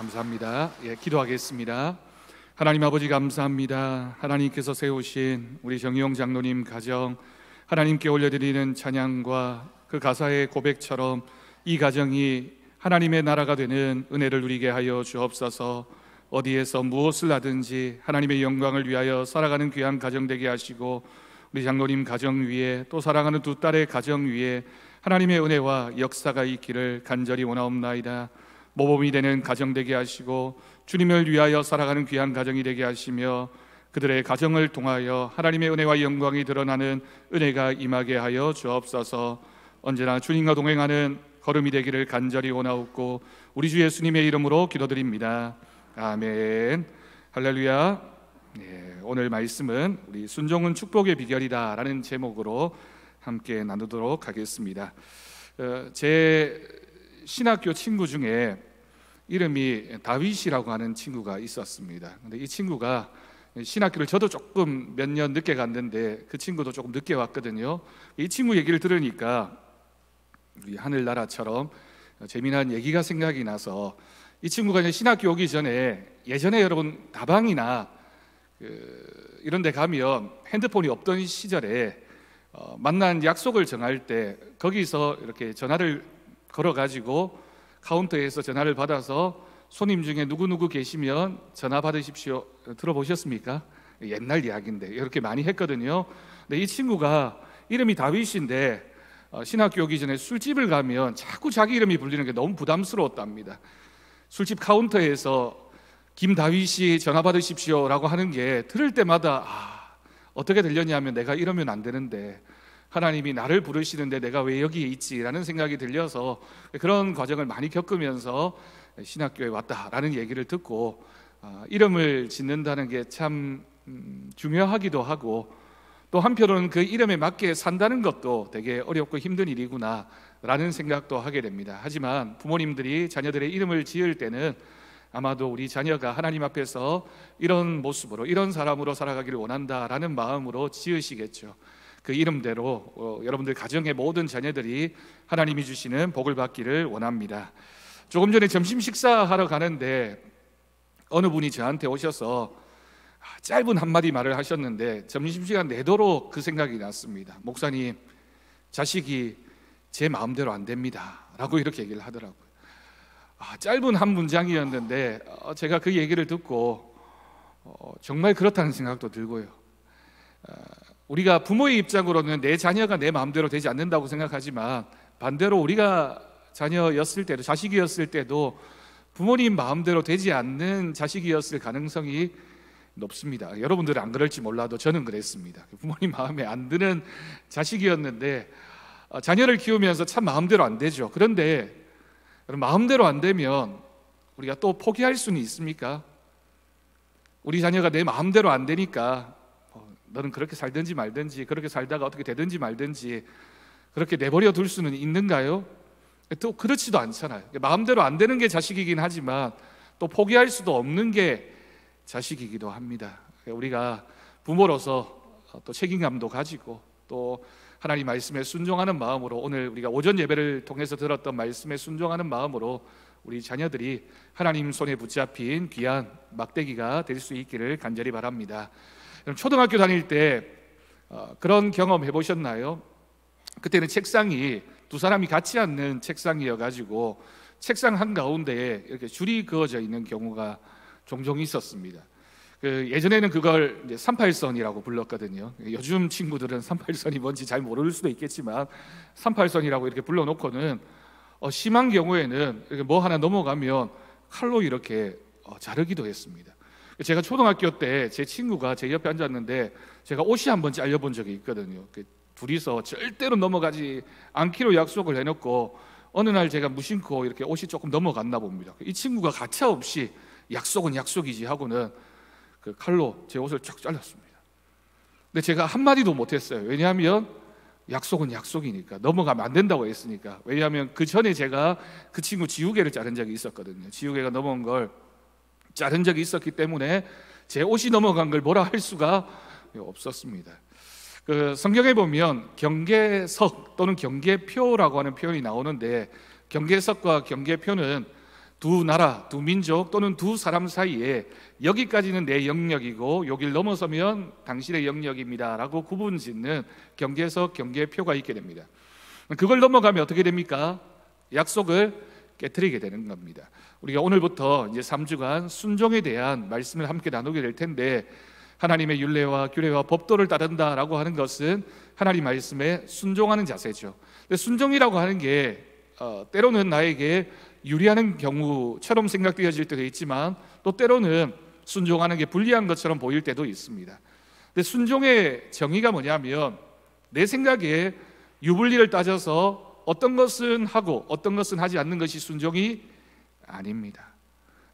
감사합니다. 기도하겠습니다. 하나님 아버지 감사합니다. 하나님께서 세우신 우리 정의용 장로님 가정, 하나님께 올려드리는 찬양과 그 가사의 고백처럼 이 가정이 하나님의 나라가 되는 은혜를 누리게 하여 주옵소서. 어디에서 무엇을 하든지 하나님의 영광을 위하여 살아가는 귀한 가정 되게 하시고, 우리 장로님 가정 위에, 또 사랑하는 두 딸의 가정 위에 하나님의 은혜와 역사가 있기를 간절히 원하옵나이다. 모범이 되는 가정 되게 하시고, 주님을 위하여 살아가는 귀한 가정이 되게 하시며, 그들의 가정을 통하여 하나님의 은혜와 영광이 드러나는 은혜가 임하게 하여 주옵소서. 언제나 주님과 동행하는 걸음이 되기를 간절히 원하옵고, 우리 주 예수님의 이름으로 기도드립니다. 아멘. 할렐루야. 오늘 말씀은 우리 순종은 축복의 비결이다 라는 제목으로 함께 나누도록 하겠습니다. 제 신학교 친구 중에 이름이 다윗이라고 하는 친구가 있었습니다. 근데 이 친구가 신학교를 저도 조금 몇 년 늦게 갔는데 그 친구도 조금 늦게 왔거든요. 이 친구 얘기를 들으니까 우리 하늘나라처럼 재미난 얘기가 생각이 나서, 이 친구가 이제 신학교 오기 전에, 예전에 여러분 다방이나 이런 데 가면 핸드폰이 없던 시절에 만난 약속을 정할 때 거기서 이렇게 전화를 걸어가지고 카운터에서 전화를 받아서 손님 중에 누구누구 계시면 전화 받으십시오, 들어보셨습니까? 옛날 이야기인데 이렇게 많이 했거든요. 근데 이 친구가 이름이 다윗인데 신학교 오기 전에 술집을 가면 자꾸 자기 이름이 불리는 게 너무 부담스러웠답니다. 술집 카운터에서 김다윗이 전화 받으십시오 라고 하는 게 들을 때마다 어떻게 들렸냐면, 내가 이러면 안 되는데, 하나님이 나를 부르시는데 내가 왜 여기에 있지라는 생각이 들려서 그런 과정을 많이 겪으면서 신학교에 왔다라는 얘기를 듣고, 이름을 짓는다는 게 참 중요하기도 하고, 또 한편으로는 그 이름에 맞게 산다는 것도 되게 어렵고 힘든 일이구나 라는 생각도 하게 됩니다. 하지만 부모님들이 자녀들의 이름을 지을 때는 아마도 우리 자녀가 하나님 앞에서 이런 모습으로, 이런 사람으로 살아가기를 원한다라는 마음으로 지으시겠죠. 그 이름대로 여러분들 가정의 모든 자녀들이 하나님이 주시는 복을 받기를 원합니다. 조금 전에 점심 식사하러 가는데 어느 분이 저한테 오셔서 짧은 한마디 말을 하셨는데, 점심시간 내도록 그 생각이 났습니다. 목사님, 자식이 제 마음대로 안 됩니다 라고 이렇게 얘기를 하더라고요. 짧은 한 문장이었는데 제가 그 얘기를 듣고 정말 그렇다는 생각도 들고요. 우리가 부모의 입장으로는 내 자녀가 내 마음대로 되지 않는다고 생각하지만, 반대로 우리가 자녀였을 때도, 자식이었을 때도 부모님 마음대로 되지 않는 자식이었을 가능성이 높습니다. 여러분들은 안 그럴지 몰라도 저는 그랬습니다. 부모님 마음에 안 드는 자식이었는데 자녀를 키우면서 참 마음대로 안 되죠. 그런데 마음대로 안 되면 우리가 또 포기할 수는 있습니까? 우리 자녀가 내 마음대로 안 되니까 너는 그렇게 살든지 말든지, 그렇게 살다가 어떻게 되든지 말든지 그렇게 내버려 둘 수는 있는가요? 또 그렇지도 않잖아요. 마음대로 안 되는 게 자식이긴 하지만 또 포기할 수도 없는 게 자식이기도 합니다. 우리가 부모로서 또 책임감도 가지고, 또 하나님 말씀에 순종하는 마음으로, 오늘 우리가 오전 예배를 통해서 들었던 말씀에 순종하는 마음으로 우리 자녀들이 하나님 손에 붙잡힌 귀한 막대기가 될 수 있기를 간절히 바랍니다. 초등학교 다닐 때 그런 경험 해보셨나요? 그때는 책상이 두 사람이 같이 앉는 책상이어가지고 책상 한가운데에 이렇게 줄이 그어져 있는 경우가 종종 있었습니다. 예전에는 그걸 38선이라고 불렀거든요. 요즘 친구들은 38선이 뭔지 잘 모를 수도 있겠지만 38선이라고 이렇게 불러놓고는 심한 경우에는 이렇게 뭐 하나 넘어가면 칼로 이렇게 자르기도 했습니다. 제가 초등학교 때 제 친구가 제 옆에 앉았는데 제가 옷이 한번 잘려본 적이 있거든요. 둘이서 절대로 넘어가지 않기로 약속을 해놓고 어느 날 제가 무심코 이렇게 옷이 조금 넘어갔나 봅니다. 이 친구가 가차없이 약속은 약속이지 하고는 그 칼로 제 옷을 쫙 잘랐습니다. 근데 제가 한마디도 못했어요. 왜냐하면 약속은 약속이니까, 넘어가면 안 된다고 했으니까. 왜냐하면 그 전에 제가 그 친구 지우개를 자른 적이 있었거든요. 지우개가 넘어온 걸 자른 적이 있었기 때문에 제 옷이 넘어간 걸 뭐라 할 수가 없었습니다. 그 성경에 보면 경계석 또는 경계표라고 하는 표현이 나오는데, 경계석과 경계표는 두 나라, 두 민족 또는 두 사람 사이에 여기까지는 내 영역이고 여길 넘어서면 당신의 영역입니다 라고 구분짓는 경계석, 경계표가 있게 됩니다. 그걸 넘어가면 어떻게 됩니까? 약속을 깨트리게 되는 겁니다. 우리가 오늘부터 이제 3주간 순종에 대한 말씀을 함께 나누게 될 텐데, 하나님의 율례와 규례와 법도를 따른다라고 하는 것은 하나님 말씀에 순종하는 자세죠. 근데 순종이라고 하는 게 때로는 나에게 유리하는 경우처럼 생각되어질 때도 있지만, 또 때로는 순종하는 게 불리한 것처럼 보일 때도 있습니다. 근데 순종의 정의가 뭐냐면, 내 생각에 유불리를 따져서 어떤 것은 하고 어떤 것은 하지 않는 것이 순종이 아닙니다.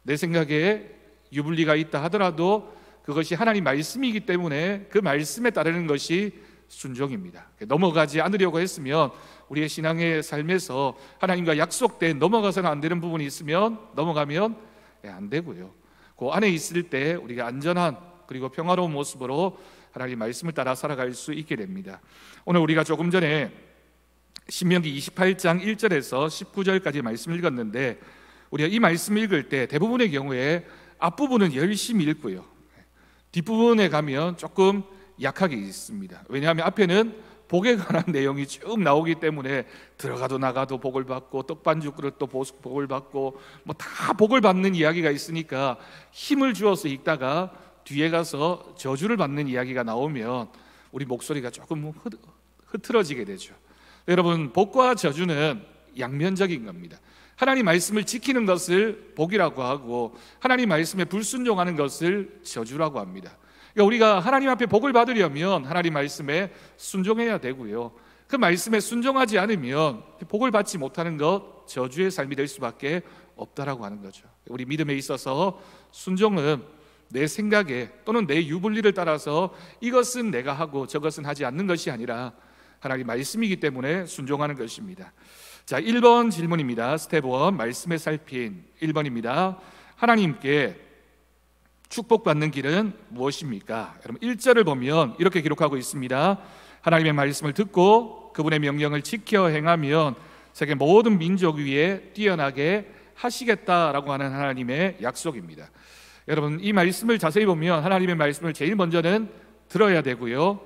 내 생각에 유불리가 있다 하더라도 그것이 하나님 말씀이기 때문에 그 말씀에 따르는 것이 순종입니다. 넘어가지 않으려고 했으면 우리의 신앙의 삶에서 하나님과 약속된 넘어가서는 안 되는 부분이 있으면 넘어가면 안 되고요, 그 안에 있을 때 우리가 안전한 그리고 평화로운 모습으로 하나님 말씀을 따라 살아갈 수 있게 됩니다. 오늘 우리가 조금 전에 신명기 28장 1절에서 19절까지 말씀을 읽었는데, 우리가 이 말씀 읽을 때 대부분의 경우에 앞부분은 열심히 읽고요, 뒷부분에 가면 조금 약하게 있습니다. 왜냐하면 앞에는 복에 관한 내용이 쭉 나오기 때문에 들어가도 나가도 복을 받고 떡반죽 그릇도 복을 받고 뭐 다 복을 받는 이야기가 있으니까 힘을 주어서 읽다가 뒤에 가서 저주를 받는 이야기가 나오면 우리 목소리가 조금 흐트러지게 되죠. 여러분, 복과 저주는 양면적인 겁니다. 하나님 말씀을 지키는 것을 복이라고 하고 하나님 말씀에 불순종하는 것을 저주라고 합니다. 그러니까 우리가 하나님 앞에 복을 받으려면 하나님 말씀에 순종해야 되고요, 그 말씀에 순종하지 않으면 복을 받지 못하는 것, 저주의 삶이 될 수밖에 없다라고 하는 거죠. 우리 믿음에 있어서 순종은 내 생각에 또는 내 유불리를 따라서 이것은 내가 하고 저것은 하지 않는 것이 아니라 하나님 말씀이기 때문에 순종하는 것입니다. 자, 1번 질문입니다. 스텝 1, 말씀에 살핀 1번입니다. 하나님께 축복받는 길은 무엇입니까? 여러분, 1절을 보면 이렇게 기록하고 있습니다. 하나님의 말씀을 듣고 그분의 명령을 지켜 행하면 세계 모든 민족 위에 뛰어나게 하시겠다라고 하는 하나님의 약속입니다. 여러분, 이 말씀을 자세히 보면 하나님의 말씀을 제일 먼저는 들어야 되고요,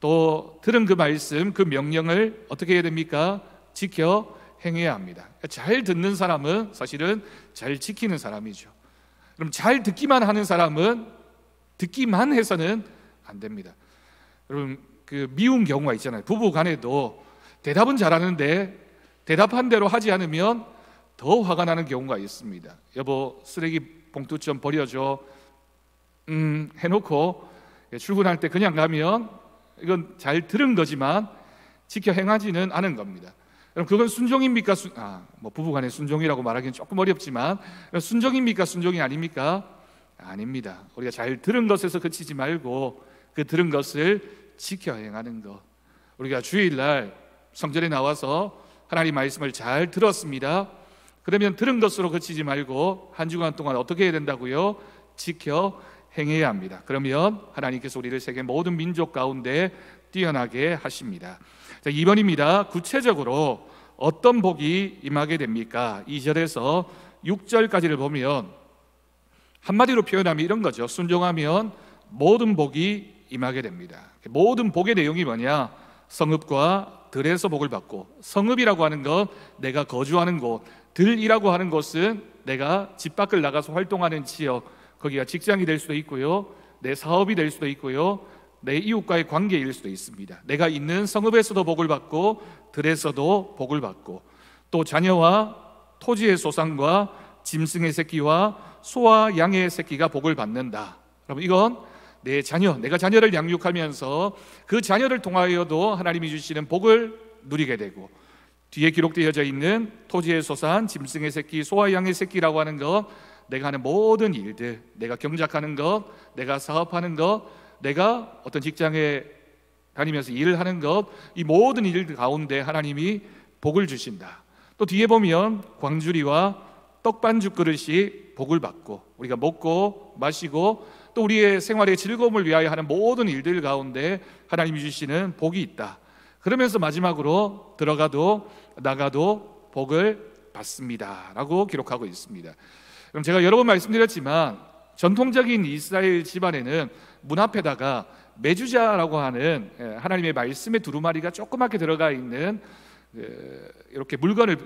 또 들은 그 말씀, 그 명령을 어떻게 해야 됩니까? 지켜 행해야 합니다. 잘 듣는 사람은 사실은 잘 지키는 사람이죠. 그럼 잘 듣기만 하는 사람은 듣기만 해서는 안 됩니다. 여러분, 그 미운 경우가 있잖아요. 부부 간에도 대답은 잘하는데 대답한 대로 하지 않으면 더 화가 나는 경우가 있습니다. 여보, 쓰레기 봉투 좀 버려줘 해놓고 출근할 때 그냥 가면 이건 잘 들은 거지만 지켜 행하지는 않은 겁니다. 그럼 그건 순종입니까? 부부간의 순종이라고 말하기는 조금 어렵지만 순종입니까? 순종이 아닙니까? 아닙니다. 우리가 잘 들은 것에서 그치지 말고 그 들은 것을 지켜 행하는 것. 우리가 주일날 성전에 나와서 하나님 말씀을 잘 들었습니다. 그러면 들은 것으로 그치지 말고 한 주간 동안 어떻게 해야 된다고요? 지켜 행해야 합니다. 그러면 하나님께서 우리를 세계 모든 민족 가운데 뛰어나게 하십니다. 자, 2번입니다. 구체적으로 어떤 복이 임하게 됩니까? 2절에서 6절까지를 보면 한마디로 표현하면 이런 거죠. 순종하면 모든 복이 임하게 됩니다. 모든 복의 내용이 뭐냐? 성읍과 들에서 복을 받고, 성읍이라고 하는 건 내가 거주하는 곳, 들이라고 하는 곳은 내가 집 밖을 나가서 활동하는 지역, 거기가 직장이 될 수도 있고요, 내 사업이 될 수도 있고요, 내 이웃과의 관계일 수도 있습니다. 내가 있는 성읍에서도 복을 받고 들에서도 복을 받고, 또 자녀와 토지의 소산과 짐승의 새끼와 소와 양의 새끼가 복을 받는다. 여러분, 이건 내 자녀, 내가 자녀를 양육하면서 그 자녀를 통하여도 하나님이 주시는 복을 누리게 되고, 뒤에 기록되어져 있는 토지의 소산, 짐승의 새끼, 소와 양의 새끼라고 하는 것, 내가 하는 모든 일들, 내가 경작하는 것, 내가 사업하는 것, 내가 어떤 직장에 다니면서 일을 하는 것, 이 모든 일들 가운데 하나님이 복을 주신다. 또 뒤에 보면 광주리와 떡반죽 그릇이 복을 받고, 우리가 먹고 마시고 또 우리의 생활의 즐거움을 위하여 하는 모든 일들 가운데 하나님이 주시는 복이 있다. 그러면서 마지막으로 들어가도 나가도 복을 받습니다 라고 기록하고 있습니다. 그럼 제가 여러 번 말씀드렸지만 전통적인 이스라엘 집안에는 문 앞에다가 메주자라고 하는 하나님의 말씀의 두루마리가 조그맣게 들어가 있는 이렇게 물건을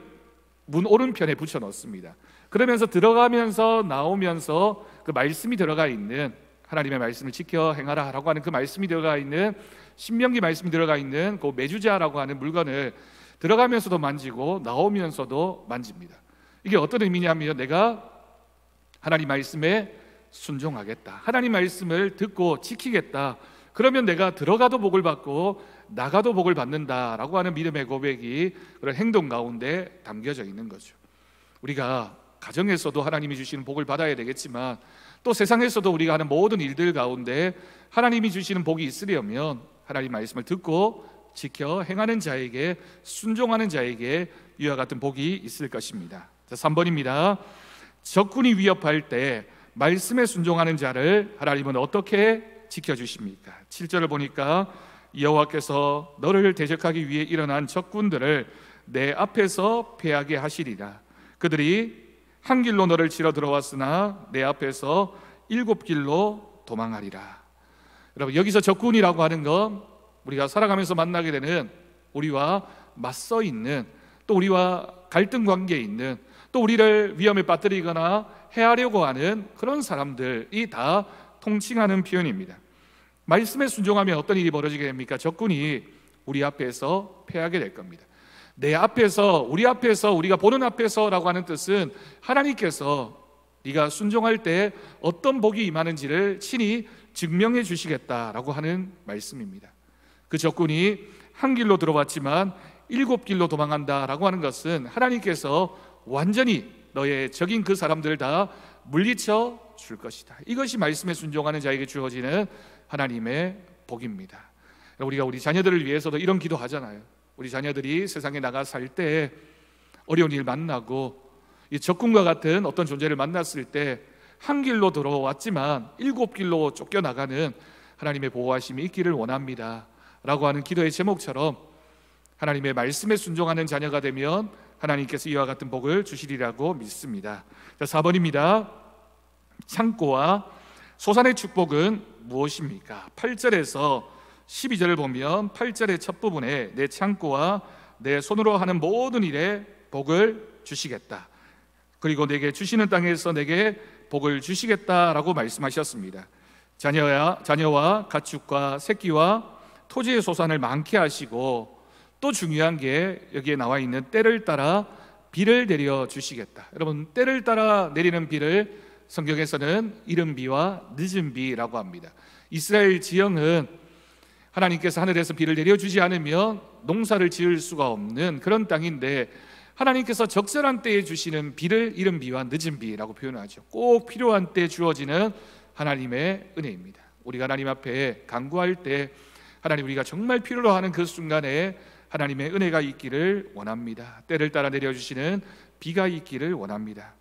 문 오른편에 붙여 놓습니다. 그러면서 들어가면서 나오면서 그 말씀이 들어가 있는, 하나님의 말씀을 지켜 행하라 라고 하는 그 말씀이 들어가 있는, 신명기 말씀이 들어가 있는 그 메주자라고 하는 물건을 들어가면서도 만지고 나오면서도 만집니다. 이게 어떤 의미냐면 내가 하나님 말씀에 순종하겠다, 하나님 말씀을 듣고 지키겠다, 그러면 내가 들어가도 복을 받고 나가도 복을 받는다라고 하는 믿음의 고백이 그런 행동 가운데 담겨져 있는 거죠. 우리가 가정에서도 하나님이 주시는 복을 받아야 되겠지만 또 세상에서도 우리가 하는 모든 일들 가운데 하나님이 주시는 복이 있으려면 하나님 말씀을 듣고 지켜 행하는 자에게, 순종하는 자에게 이와 같은 복이 있을 것입니다. 자, 3번입니다. 적군이 위협할 때 말씀에 순종하는 자를 하나님은 어떻게 지켜주십니까? 7절을 보니까 여호와께서 너를 대적하기 위해 일어난 적군들을 내 앞에서 패하게 하시리라. 그들이 한 길로 너를 치러 들어왔으나 내 앞에서 7길로 도망하리라. 여러분, 여기서 적군이라고 하는 건 우리가 살아가면서 만나게 되는, 우리와 맞서 있는, 또 우리와 갈등 관계에 있는, 또 우리를 위험에 빠뜨리거나 해하려고 하는 그런 사람들이 다 통칭하는 표현입니다. 말씀에 순종하면 어떤 일이 벌어지게 됩니까? 적군이 우리 앞에서 패하게 될 겁니다. 내 앞에서, 우리 앞에서, 우리가 보는 앞에서라고 하는 뜻은 하나님께서 네가 순종할 때 어떤 복이 임하는지를 친히 증명해 주시겠다라고 하는 말씀입니다. 그 적군이 한 길로 들어왔지만 7길로 도망간다라고 하는 것은 하나님께서 완전히 너의 적인 그 사람들을 다 물리쳐 줄 것이다. 이것이 말씀에 순종하는 자에게 주어지는 하나님의 복입니다. 우리가 우리 자녀들을 위해서도 이런 기도하잖아요. 우리 자녀들이 세상에 나가 살 때 어려운 일 만나고 이 적군과 같은 어떤 존재를 만났을 때 한 길로 들어왔지만 7길로 쫓겨나가는 하나님의 보호하심이 있기를 원합니다 라고 하는 기도의 제목처럼 하나님의 말씀에 순종하는 자녀가 되면 하나님께서 이와 같은 복을 주시리라고 믿습니다. 자, 4번입니다. 창고와 소산의 축복은 무엇입니까? 8절에서 12절을 보면 8절의 첫 부분에 내 창고와 내 손으로 하는 모든 일에 복을 주시겠다, 그리고 내게 주시는 땅에서 내게 복을 주시겠다라고 말씀하셨습니다. 자녀와 가축과 새끼와 토지의 소산을 많게 하시고, 또 중요한 게 여기에 나와 있는 때를 따라 비를 내려 주시겠다. 여러분, 때를 따라 내리는 비를 성경에서는 이른 비와 늦은 비라고 합니다. 이스라엘 지형은 하나님께서 하늘에서 비를 내려주지 않으면 농사를 지을 수가 없는 그런 땅인데, 하나님께서 적절한 때에 주시는 비를 이른 비와 늦은 비라고 표현하죠. 꼭 필요한 때 주어지는 하나님의 은혜입니다. 우리가 하나님 앞에 간구할 때 하나님, 우리가 정말 필요로 하는 그 순간에 하나님의 은혜가 있기를 원합니다. 때를 따라 내려주시는 비가 있기를 원합니다.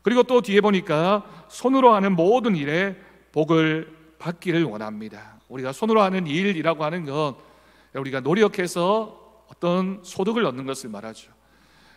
그리고 또 뒤에 보니까 손으로 하는 모든 일에 복을 받기를 원합니다. 우리가 손으로 하는 일이라고 하는 건 우리가 노력해서 어떤 소득을 얻는 것을 말하죠.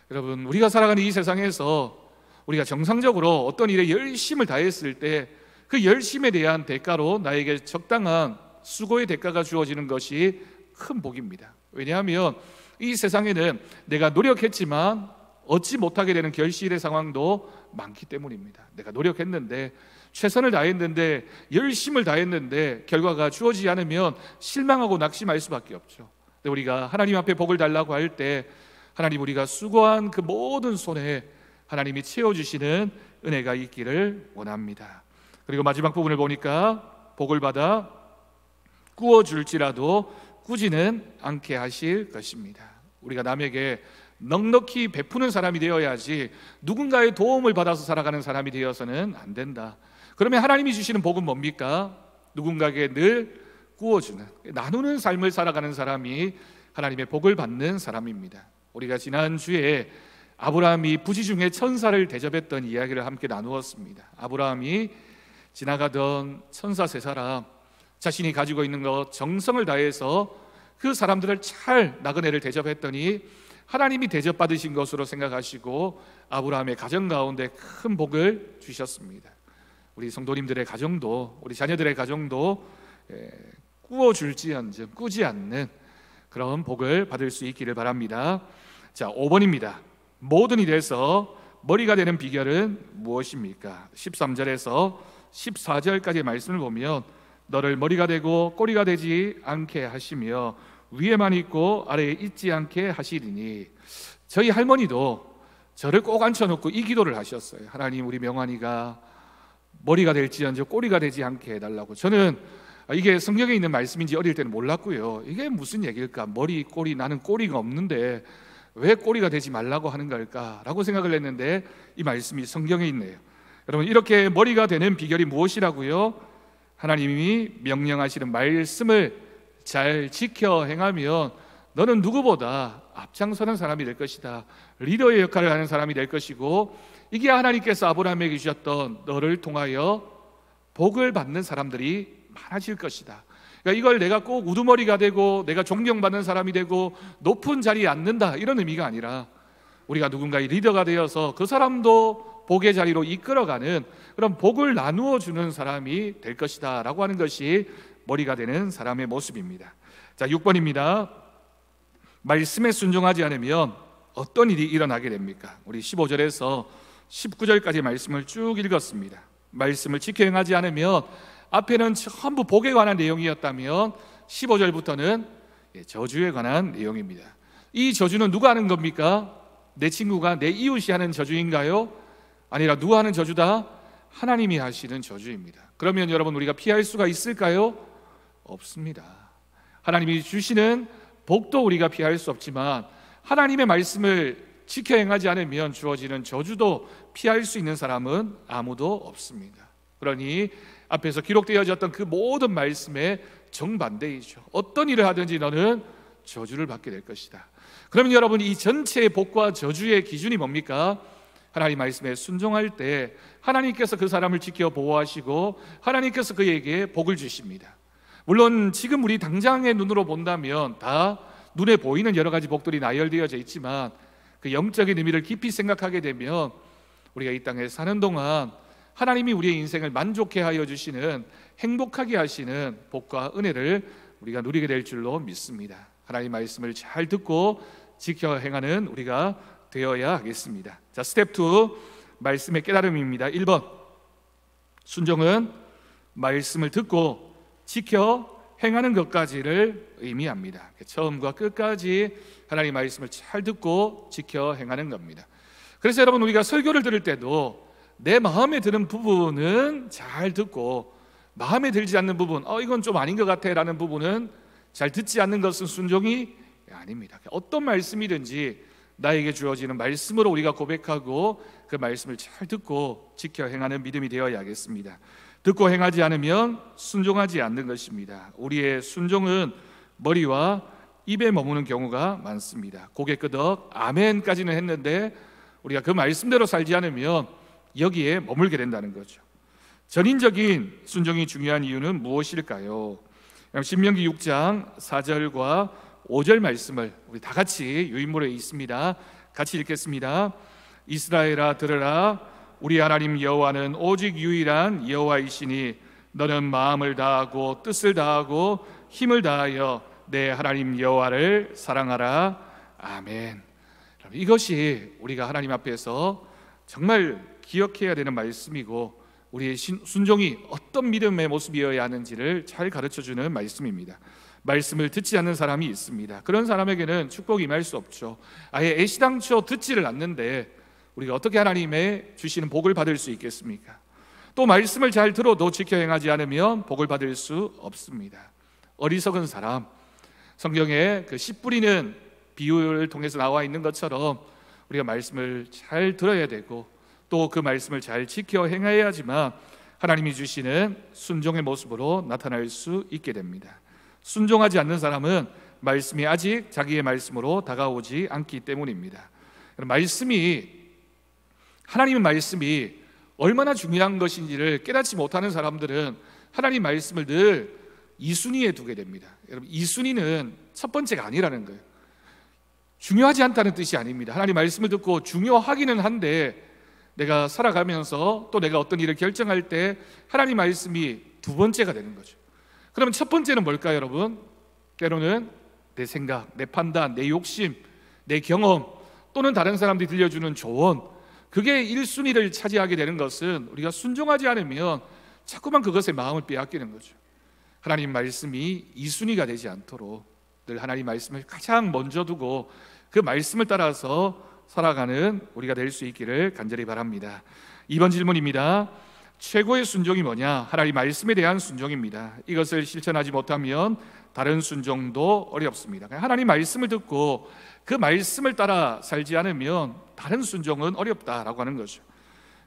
여러분, 우리가 살아가는 이 세상에서 우리가 정상적으로 어떤 일에 열심을 다했을 때 그 열심에 대한 대가로 나에게 적당한 수고의 대가가 주어지는 것이 큰 복입니다. 왜냐하면 이 세상에는 내가 노력했지만 얻지 못하게 되는 결실의 상황도 많기 때문입니다. 내가 노력했는데, 최선을 다했는데, 열심을 다했는데 결과가 주어지지 않으면 실망하고 낙심할 수밖에 없죠. 근데 우리가 하나님 앞에 복을 달라고 할 때 하나님, 우리가 수고한 그 모든 손에 하나님이 채워주시는 은혜가 있기를 원합니다. 그리고 마지막 부분을 보니까 복을 받아 꾸어줄지라도 꾸지는 않게 하실 것입니다. 우리가 남에게 넉넉히 베푸는 사람이 되어야지 누군가의 도움을 받아서 살아가는 사람이 되어서는 안 된다. 그러면 하나님이 주시는 복은 뭡니까? 누군가에게 늘 꾸어주는, 나누는 삶을 살아가는 사람이 하나님의 복을 받는 사람입니다. 우리가 지난주에 아브라함이 부지 중에 천사를 대접했던 이야기를 함께 나누었습니다. 아브라함이 지나가던 천사 세 사람, 자신이 가지고 있는 것 정성을 다해서 그 사람들을 잘 나그네를 대접했더니 하나님이 대접받으신 것으로 생각하시고 아브라함의 가정 가운데 큰 복을 주셨습니다. 우리 성도님들의 가정도, 우리 자녀들의 가정도 꾸어줄지언정 꾸지 않는 그런 복을 받을 수 있기를 바랍니다. 자, 5번입니다. 모든 일에서 머리가 되는 비결은 무엇입니까? 13절에서 14절까지의 말씀을 보면 너를 머리가 되고 꼬리가 되지 않게 하시며 위에만 있고 아래에 있지 않게 하시리니. 저희 할머니도 저를 꼭 앉혀놓고 이 기도를 하셨어요. 하나님, 우리 명환이가 머리가 될지언정 꼬리가 되지 않게 해달라고. 저는 이게 성경에 있는 말씀인지 어릴 때는 몰랐고요. 이게 무슨 얘기일까? 머리, 꼬리, 나는 꼬리가 없는데 왜 꼬리가 되지 말라고 하는 걸까라고 생각을 했는데 이 말씀이 성경에 있네요. 여러분, 이렇게 머리가 되는 비결이 무엇이라고요? 하나님이 명령하시는 말씀을 잘 지켜 행하면 너는 누구보다 앞장서는 사람이 될 것이다. 리더의 역할을 하는 사람이 될 것이고, 이게 하나님께서 아브라함에게 주셨던 너를 통하여 복을 받는 사람들이 많아질 것이다. 그러니까 이걸 내가 꼭 우두머리가 되고 내가 존경받는 사람이 되고 높은 자리에 앉는다, 이런 의미가 아니라 우리가 누군가의 리더가 되어서 그 사람도 복의 자리로 이끌어가는 그런 복을 나누어 주는 사람이 될 것이다 라고 하는 것이 머리가 되는 사람의 모습입니다. 자, 6번입니다. 말씀에 순종하지 않으면 어떤 일이 일어나게 됩니까? 우리 15절에서 19절까지 말씀을 쭉 읽었습니다. 말씀을 지켜 행하지 않으면, 앞에는 전부 복에 관한 내용이었다면 15절부터는 저주에 관한 내용입니다. 이 저주는 누가 하는 겁니까? 내 친구가, 내 이웃이 하는 저주인가요? 아니라 누가 하는 저주다? 하나님이 하시는 저주입니다. 그러면 여러분, 우리가 피할 수가 있을까요? 없습니다. 하나님이 주시는 복도 우리가 피할 수 없지만 하나님의 말씀을 지켜 행하지 않으면 주어지는 저주도 피할 수 있는 사람은 아무도 없습니다. 그러니 앞에서 기록되어졌던 그 모든 말씀의 정반대이죠. 어떤 일을 하든지 너는 저주를 받게 될 것이다. 그러면 여러분, 이 전체의 복과 저주의 기준이 뭡니까? 하나님 말씀에 순종할 때 하나님께서 그 사람을 지켜 보호하시고 하나님께서 그에게 복을 주십니다. 물론 지금 우리 당장의 눈으로 본다면 다 눈에 보이는 여러 가지 복들이 나열되어져 있지만 그 영적인 의미를 깊이 생각하게 되면 우리가 이 땅에 사는 동안 하나님이 우리의 인생을 만족해 하여 주시는, 행복하게 하시는 복과 은혜를 우리가 누리게 될 줄로 믿습니다. 하나님 말씀을 잘 듣고 지켜 행하는 우리가 되어야 하겠습니다. 자, 스텝 2, 말씀의 깨달음입니다. 1번, 순종은 말씀을 듣고 지켜 행하는 것까지를 의미합니다. 처음과 끝까지 하나님 말씀을 잘 듣고 지켜 행하는 겁니다. 그래서 여러분, 우리가 설교를 들을 때도 내 마음에 드는 부분은 잘 듣고 마음에 들지 않는 부분, 이건 좀 아닌 것 같아 라는 부분은 잘 듣지 않는 것은 순종이 아닙니다. 어떤 말씀이든지 나에게 주어지는 말씀으로 우리가 고백하고 그 말씀을 잘 듣고 지켜 행하는 믿음이 되어야 하겠습니다. 듣고 행하지 않으면 순종하지 않는 것입니다. 우리의 순종은 머리와 입에 머무는 경우가 많습니다. 고개 끄덕 아멘까지는 했는데 우리가 그 말씀대로 살지 않으면 여기에 머물게 된다는 거죠. 전인적인 순종이 중요한 이유는 무엇일까요? 신명기 6장 4절과 5절 말씀을 우리 다 같이 유인물에 있습니다. 같이 읽겠습니다. 이스라엘아 들으라. 우리 하나님 여호와는 오직 유일한 여호와이시니 너는 마음을 다하고 뜻을 다하고 힘을 다하여 내 하나님 여호와를 사랑하라. 아멘. 이것이 우리가 하나님 앞에서 정말 기억해야 되는 말씀이고 우리의 순종이 어떤 믿음의 모습이어야 하는지를 잘 가르쳐주는 말씀입니다. 말씀을 듣지 않는 사람이 있습니다. 그런 사람에게는 축복이 임할 수 없죠. 아예 애시당초 듣지를 않는데 우리가 어떻게 하나님의 주시는 복을 받을 수 있겠습니까? 또 말씀을 잘 들어도 지켜 행하지 않으면 복을 받을 수 없습니다. 어리석은 사람, 성경에 그 씨 뿌리는 비유를 통해서 나와 있는 것처럼 우리가 말씀을 잘 들어야 되고 또 그 말씀을 잘 지켜 행해야지만 하나님이 주시는 순종의 모습으로 나타날 수 있게 됩니다. 순종하지 않는 사람은 말씀이 아직 자기의 말씀으로 다가오지 않기 때문입니다. 하나님의 말씀이 얼마나 중요한 것인지를 깨닫지 못하는 사람들은 하나님 말씀을 늘 2순위에 두게 됩니다. 여러분, 2순위는 첫 번째가 아니라는 거예요. 중요하지 않다는 뜻이 아닙니다. 하나님 말씀을 듣고 중요하기는 한데 내가 살아가면서 또 내가 어떤 일을 결정할 때 하나님 말씀이 두 번째가 되는 거죠. 그러면 첫 번째는 뭘까요, 여러분? 때로는 내 생각, 내 판단, 내 욕심, 내 경험 또는 다른 사람들이 들려주는 조언, 그게 1순위를 차지하게 되는 것은 우리가 순종하지 않으면 자꾸만 그것에 마음을 빼앗기는 거죠. 하나님 말씀이 2순위가 되지 않도록 늘 하나님 말씀을 가장 먼저 두고 그 말씀을 따라서 살아가는 우리가 될 수 있기를 간절히 바랍니다. 2번 질문입니다. 최고의 순종이 뭐냐? 하나님 말씀에 대한 순종입니다. 이것을 실천하지 못하면 다른 순종도 어렵습니다. 하나님 말씀을 듣고 그 말씀을 따라 살지 않으면 다른 순종은 어렵다라고 하는 거죠.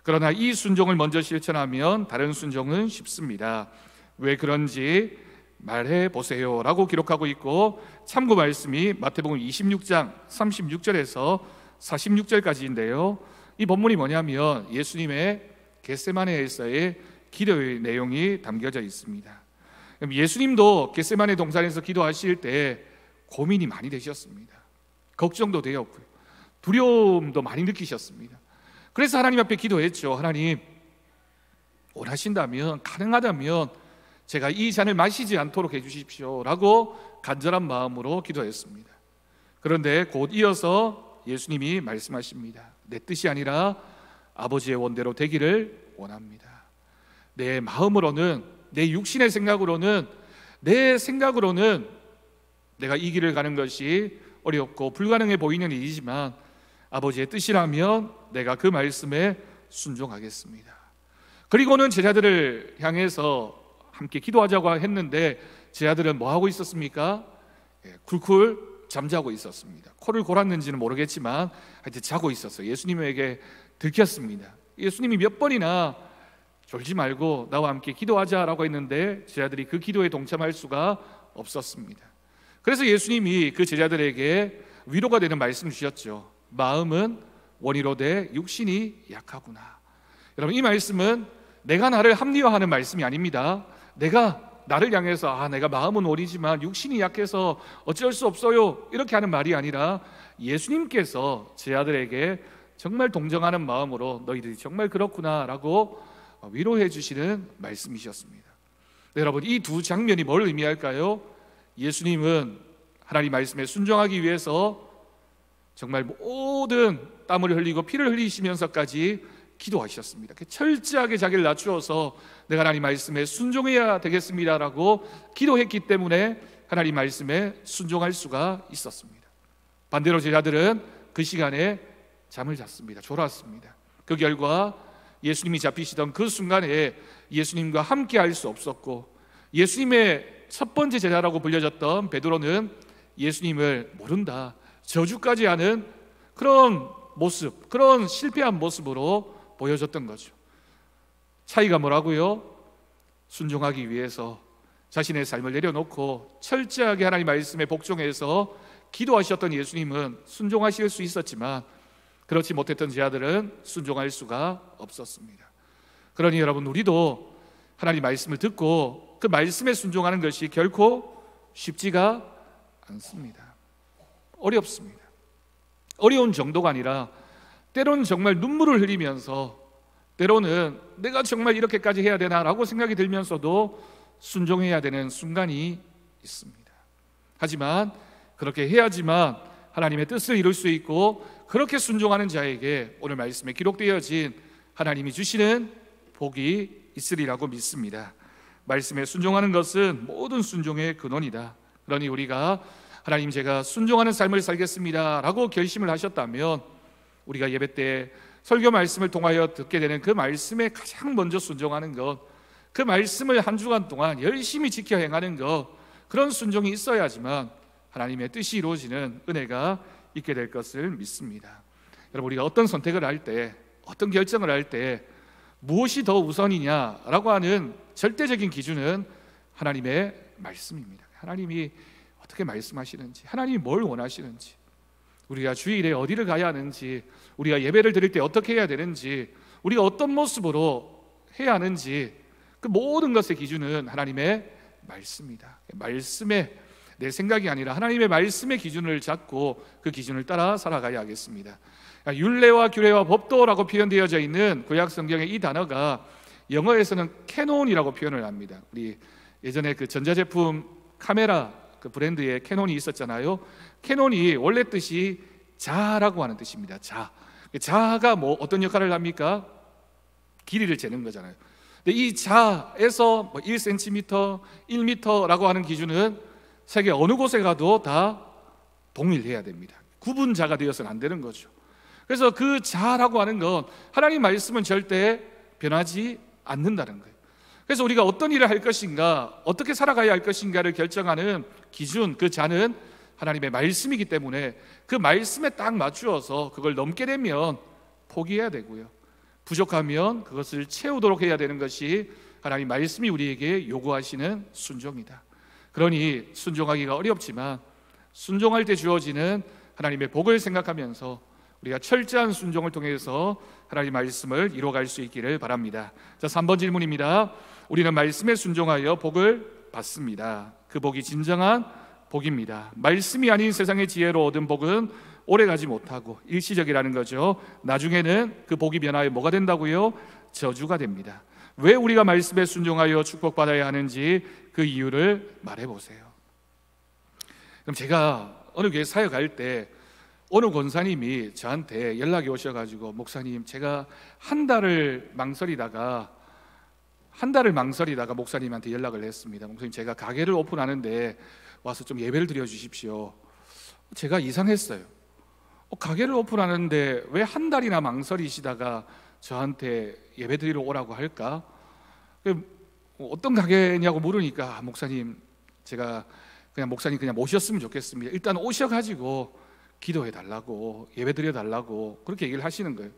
그러나 이 순종을 먼저 실천하면 다른 순종은 쉽습니다. 왜 그런지 말해 보세요 라고 기록하고 있고, 참고 말씀이 마태복음 26장 36절에서 46절까지인데요 이 본문이 뭐냐면 예수님의 겟세마네에서의 기도의 내용이 담겨져 있습니다. 예수님도 겟세마네 동산에서 기도하실 때 고민이 많이 되셨습니다. 걱정도 되었고요, 두려움도 많이 느끼셨습니다. 그래서 하나님 앞에 기도했죠. 하나님, 원하신다면, 가능하다면 제가 이 잔을 마시지 않도록 해주십시오 라고 간절한 마음으로 기도했습니다. 그런데 곧 이어서 예수님이 말씀하십니다. 내 뜻이 아니라 아버지의 원대로 되기를 원합니다. 내 마음으로는, 내 육신의 생각으로는, 내 생각으로는 내가 이 길을 가는 것이 어렵고 불가능해 보이는 일이지만 아버지의 뜻이라면 내가 그 말씀에 순종하겠습니다. 그리고는 제자들을 향해서 함께 기도하자고 했는데 제자들은 뭐 하고 있었습니까? 쿨쿨 잠자고 있었습니다. 코를 골았는지는 모르겠지만 하여튼 자고 있었어요. 예수님에게 들켰습니다. 예수님이 몇 번이나 졸지 말고 나와 함께 기도하자라고 했는데 제자들이 그 기도에 동참할 수가 없었습니다. 그래서 예수님이 그 제자들에게 위로가 되는 말씀을 주셨죠. 마음은 원이로되 육신이 약하구나. 여러분, 이 말씀은 내가 나를 합리화하는 말씀이 아닙니다. 내가 나를 향해서 내가 마음은 원이지만 육신이 약해서 어쩔 수 없어요 이렇게 하는 말이 아니라 예수님께서 제자들에게 정말 동정하는 마음으로 너희들이 정말 그렇구나 라고 위로해 주시는 말씀이셨습니다. 네, 여러분, 이 두 장면이 뭘 의미할까요? 예수님은 하나님 말씀에 순종하기 위해서 정말 모든 땀을 흘리고 피를 흘리시면서까지 기도하셨습니다. 철저하게 자기를 낮추어서 내가 하나님 말씀에 순종해야 되겠습니다라고 기도했기 때문에 하나님 말씀에 순종할 수가 있었습니다. 반대로 제자들은 그 시간에 잠을 잤습니다. 졸았습니다. 그 결과 예수님이 잡히시던 그 순간에 예수님과 함께 할 수 없었고, 예수님의 첫 번째 제자라고 불려졌던 베드로는 예수님을 모른다, 저주까지 하는 그런 모습, 그런 실패한 모습으로 보여졌던 거죠. 차이가 뭐라고요? 순종하기 위해서 자신의 삶을 내려놓고 철저하게 하나님 말씀에 복종해서 기도하셨던 예수님은 순종하실 수 있었지만 그렇지 못했던 제자들은 순종할 수가 없었습니다. 그러니 여러분, 우리도 하나님 말씀을 듣고 그 말씀에 순종하는 것이 결코 쉽지가 않습니다. 어렵습니다. 어려운 정도가 아니라 때로는 정말 눈물을 흘리면서, 때로는 내가 정말 이렇게까지 해야 되나라고 생각이 들면서도 순종해야 되는 순간이 있습니다. 하지만 그렇게 해야지만 하나님의 뜻을 이룰 수 있고, 그렇게 순종하는 자에게 오늘 말씀에 기록되어진 하나님이 주시는 복이 있으리라고 믿습니다. 말씀에 순종하는 것은 모든 순종의 근원이다. 그러니 우리가 하나님, 제가 순종하는 삶을 살겠습니다 라고 결심을 하셨다면 우리가 예배 때 설교 말씀을 통하여 듣게 되는 그 말씀에 가장 먼저 순종하는 것, 그 말씀을 한 주간 동안 열심히 지켜 행하는 것, 그런 순종이 있어야지만 하나님의 뜻이 이루어지는 은혜가 있게 될 것을 믿습니다. 여러분, 우리가 어떤 선택을 할 때, 어떤 결정을 할 때 무엇이 더 우선이냐라고 하는 절대적인 기준은 하나님의 말씀입니다. 하나님이 어떻게 말씀하시는지, 하나님이 뭘 원하시는지, 우리가 주일에 어디를 가야 하는지, 우리가 예배를 드릴 때 어떻게 해야 되는지, 우리가 어떤 모습으로 해야 하는지, 그 모든 것의 기준은 하나님의 말씀이다. 말씀에 내 생각이 아니라 하나님의 말씀의 기준을 잡고 그 기준을 따라 살아가야 하겠습니다. 율례와 규례와 법도라고 표현되어져 있는 구약 성경의 이 단어가 영어에서는 캐논이라고 표현을 합니다. 우리 예전에 그 전자제품 카메라 그 브랜드에 캐논이 있었잖아요. 캐논이 원래 뜻이 자라고 하는 뜻입니다. 자가 뭐 어떤 역할을 합니까? 길이를 재는 거잖아요. 근데 이 자에서 뭐 1cm, 1m라고 하는 기준은 세계 어느 곳에 가도 다 동일해야 됩니다. 구분자가 되어서는 안 되는 거죠. 그래서 그 자라고 하는 건 하나님 말씀은 절대 변하지 않는다는 거예요. 그래서 우리가 어떤 일을 할 것인가, 어떻게 살아가야 할 것인가를 결정하는 기준, 그 자는 하나님의 말씀이기 때문에 그 말씀에 딱 맞추어서 그걸 넘게 되면 포기해야 되고요, 부족하면 그것을 채우도록 해야 되는 것이 하나님 말씀이 우리에게 요구하시는 순종이다. 그러니 순종하기가 어렵지만 순종할 때 주어지는 하나님의 복을 생각하면서 우리가 철저한 순종을 통해서 하나님 말씀을 이루어갈 수 있기를 바랍니다. 자, 3번 질문입니다. 우리는 말씀에 순종하여 복을 받습니다. 그 복이 진정한 복입니다. 말씀이 아닌 세상의 지혜로 얻은 복은 오래가지 못하고 일시적이라는 거죠. 나중에는 그 복이 변하여 뭐가 된다고요? 저주가 됩니다. 왜 우리가 말씀에 순종하여 축복받아야 하는지 그 이유를 말해보세요. 그럼 제가 어느 교회 사역할 때 어느 권사님이 저한테 연락이 오셔가지고, 목사님, 제가 한 달을 망설이다가 목사님한테 연락을 했습니다. 목사님, 제가 가게를 오픈하는데 와서 좀 예배를 드려 주십시오. 제가 이상했어요. 가게를 오픈하는데 왜 한 달이나 망설이시다가 저한테 예배 드리러 오라고 할까? 어떤 가게냐고 물으니까, 목사님, 제가 목사님 그냥 모셨으면 좋겠습니다. 일단 오셔가지고 기도해 달라고, 예배 드려 달라고 그렇게 얘기를 하시는 거예요.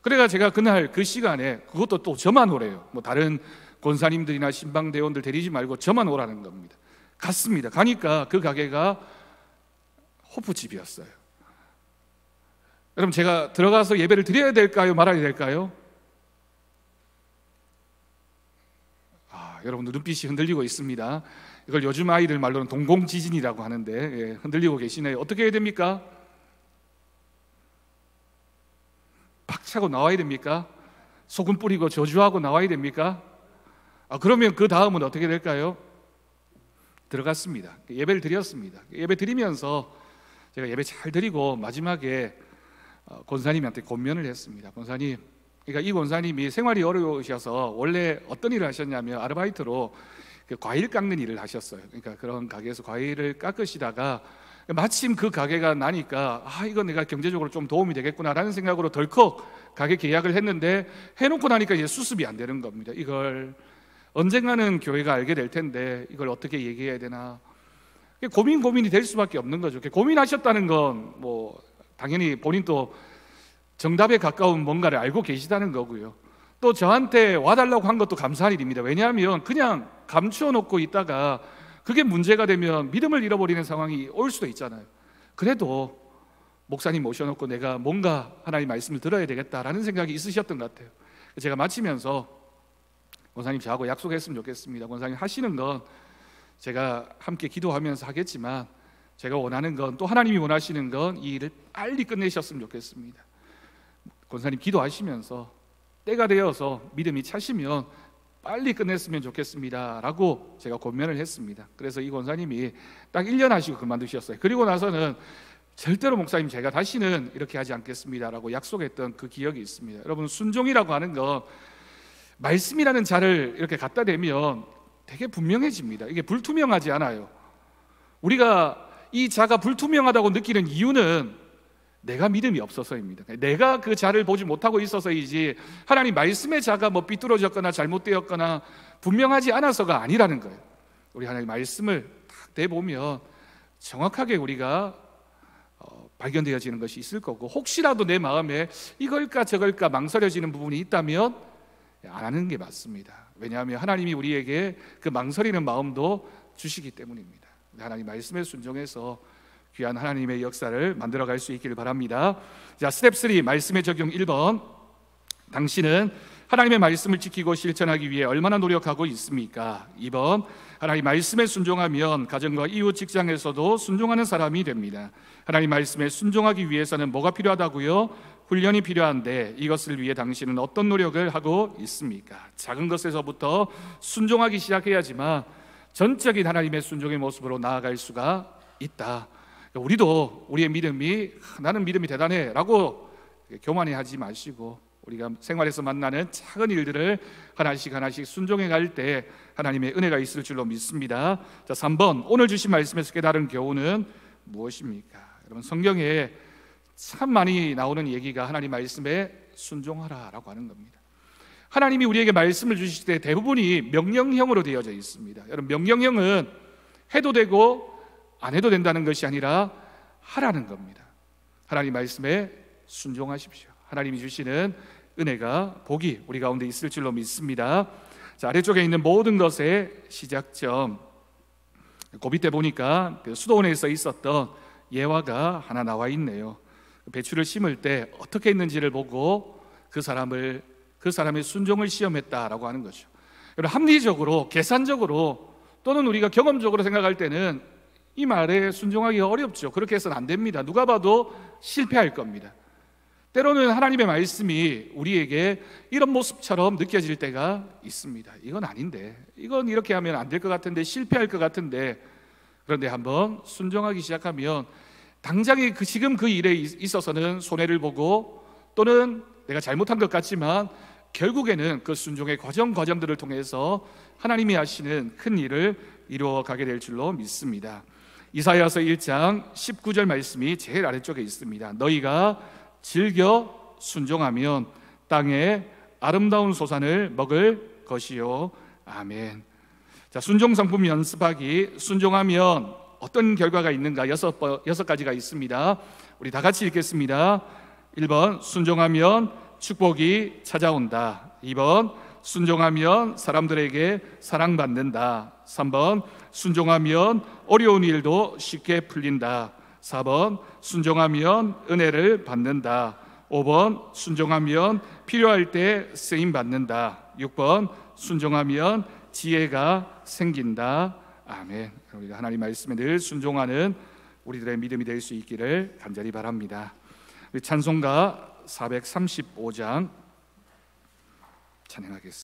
그래가 제가 그날 그 시간에, 그것도 또 저만 오래요. 뭐 다른 권사님들이나 신방대원들 데리지 말고 저만 오라는 겁니다. 갔습니다. 가니까 그 가게가 호프집이었어요. 여러분, 제가 들어가서 예배를 드려야 될까요? 말아야 될까요? 여러분들 눈빛이 흔들리고 있습니다. 이걸 요즘 아이들 말로는 동공지진이라고 하는데, 흔들리고 계시네요. 어떻게 해야 됩니까? 박차고 나와야 됩니까? 소금 뿌리고 저주하고 나와야 됩니까? 그러면 그 다음은 어떻게 될까요? 들어갔습니다. 예배를 드렸습니다. 예배 드리면서 제가 예배 잘 드리고 마지막에 권사님한테 권면을 했습니다. 권사님, 그러니까 이 권사님이 생활이 어려우셔서 원래 어떤 일을 하셨냐면 아르바이트로 과일 깎는 일을 하셨어요. 그러니까 그런 가게에서 과일을 깎으시다가 마침 그 가게가 나니까 이거 내가 경제적으로 좀 도움이 되겠구나라는 생각으로 덜컥 가게 계약을 했는데, 해놓고 나니까 이제 수습이 안 되는 겁니다. 이걸 언젠가는 교회가 알게 될 텐데 이걸 어떻게 얘기해야 되나, 고민이 될 수밖에 없는 거죠. 고민하셨다는 건 뭐 당연히 본인도 정답에 가까운 뭔가를 알고 계시다는 거고요. 또 저한테 와달라고 한 것도 감사한 일입니다. 왜냐하면 그냥 감추어 놓고 있다가 그게 문제가 되면 믿음을 잃어버리는 상황이 올 수도 있잖아요. 그래도 목사님 모셔놓고 내가 뭔가 하나님 말씀을 들어야 되겠다라는 생각이 있으셨던 것 같아요. 제가 마치면서, 권사님, 저하고 약속했으면 좋겠습니다. 권사님 하시는 건 제가 함께 기도하면서 하겠지만, 제가 원하는 건, 또 하나님이 원하시는 건 이 일을 빨리 끝내셨으면 좋겠습니다. 권사님 기도하시면서 때가 되어서 믿음이 차시면 빨리 끝냈으면 좋겠습니다 라고 제가 권면을 했습니다. 그래서 이 권사님이 딱 1년 하시고 그만두셨어요. 그리고 나서는 절대로 목사님, 제가 다시는 이렇게 하지 않겠습니다 라고 약속했던 그 기억이 있습니다. 여러분, 순종이라고 하는 건 말씀이라는 자를 이렇게 갖다 대면 되게 분명해집니다. 이게 불투명하지 않아요. 우리가 이 자가 불투명하다고 느끼는 이유는 내가 믿음이 없어서입니다. 내가 그 자를 보지 못하고 있어서이지, 하나님 말씀의 자가 뭐 삐뚤어졌거나 잘못되었거나 분명하지 않아서가 아니라는 거예요. 우리 하나님 말씀을 딱 대보면 정확하게 우리가 발견되어지는 것이 있을 거고, 혹시라도 내 마음에 이걸까 저걸까 망설여지는 부분이 있다면 안 하는 게 맞습니다. 왜냐하면 하나님이 우리에게 그 망설이는 마음도 주시기 때문입니다. 하나님 말씀에 순종해서 귀한 하나님의 역사를 만들어갈 수 있기를 바랍니다. 자, 스텝 3 말씀의 적용 1번. 당신은 하나님의 말씀을 지키고 실천하기 위해 얼마나 노력하고 있습니까? 2번, 하나님 말씀에 순종하면 가정과 이웃, 직장에서도 순종하는 사람이 됩니다. 하나님 말씀에 순종하기 위해서는 뭐가 필요하다고요? 훈련이 필요한데 이것을 위해 당신은 어떤 노력을 하고 있습니까? 작은 것에서부터 순종하기 시작해야지만 전적인 하나님의 순종의 모습으로 나아갈 수가 있다. 우리도 우리의 믿음이 나는 믿음이 대단해 라고 교만해하지 마시고 우리가 생활에서 만나는 작은 일들을 하나씩 순종해 갈 때 하나님의 은혜가 있을 줄로 믿습니다. 자, 3번, 오늘 주신 말씀에서 깨달은 교훈은 무엇입니까? 여러분, 성경에 참 많이 나오는 얘기가 하나님 말씀에 순종하라라고 하는 겁니다. 하나님이 우리에게 말씀을 주실 때 대부분이 명령형으로 되어져 있습니다. 여러분, 명령형은 해도 되고 안 해도 된다는 것이 아니라 하라는 겁니다. 하나님 말씀에 순종하십시오. 하나님이 주시는 은혜가, 복이 우리 가운데 있을 줄로 믿습니다. 자, 아래쪽에 있는 모든 것의 시작점, 고비 때 보니까 그 수도원에서 있었던 예화가 하나 나와 있네요. 배추를 심을 때 어떻게 했는지를 보고 그 사람의 순종을 시험했다라고 하는 거죠. 합리적으로, 계산적으로 또는 우리가 경험적으로 생각할 때는 이 말에 순종하기 어렵죠. 그렇게 해서는 안 됩니다. 누가 봐도 실패할 겁니다. 때로는 하나님의 말씀이 우리에게 이런 모습처럼 느껴질 때가 있습니다. 이건 아닌데, 이건 이렇게 하면 안 될 것 같은데, 실패할 것 같은데, 그런데 한번 순종하기 시작하면 당장에 지금 그 일에 있어서는 손해를 보고 또는 내가 잘못한 것 같지만 결국에는 그 순종의 과정들을 통해서 하나님이 하시는 큰 일을 이루어가게 될 줄로 믿습니다. 이사야서 1장 19절 말씀이 제일 아래쪽에 있습니다. 너희가 즐겨 순종하면 땅에 아름다운 소산을 먹을 것이요. 아멘. 자, 순종 상품 연습하기. 순종하면 어떤 결과가 있는가? 여섯 가지가 있습니다. 우리 다 같이 읽겠습니다. 1번, 순종하면 축복이 찾아온다. 2번, 순종하면 사람들에게 사랑받는다. 3번, 순종하면 어려운 일도 쉽게 풀린다. 4번, 순종하면 은혜를 받는다. 5번, 순종하면 필요할 때 쓰임 받는다. 6번, 순종하면 지혜가 생긴다. 아멘. 우리가 하나님 말씀에 늘 순종하는 우리들의 믿음이 될 수 있기를 간절히 바랍니다. 우리 찬송가 435장 찬양하겠습니다.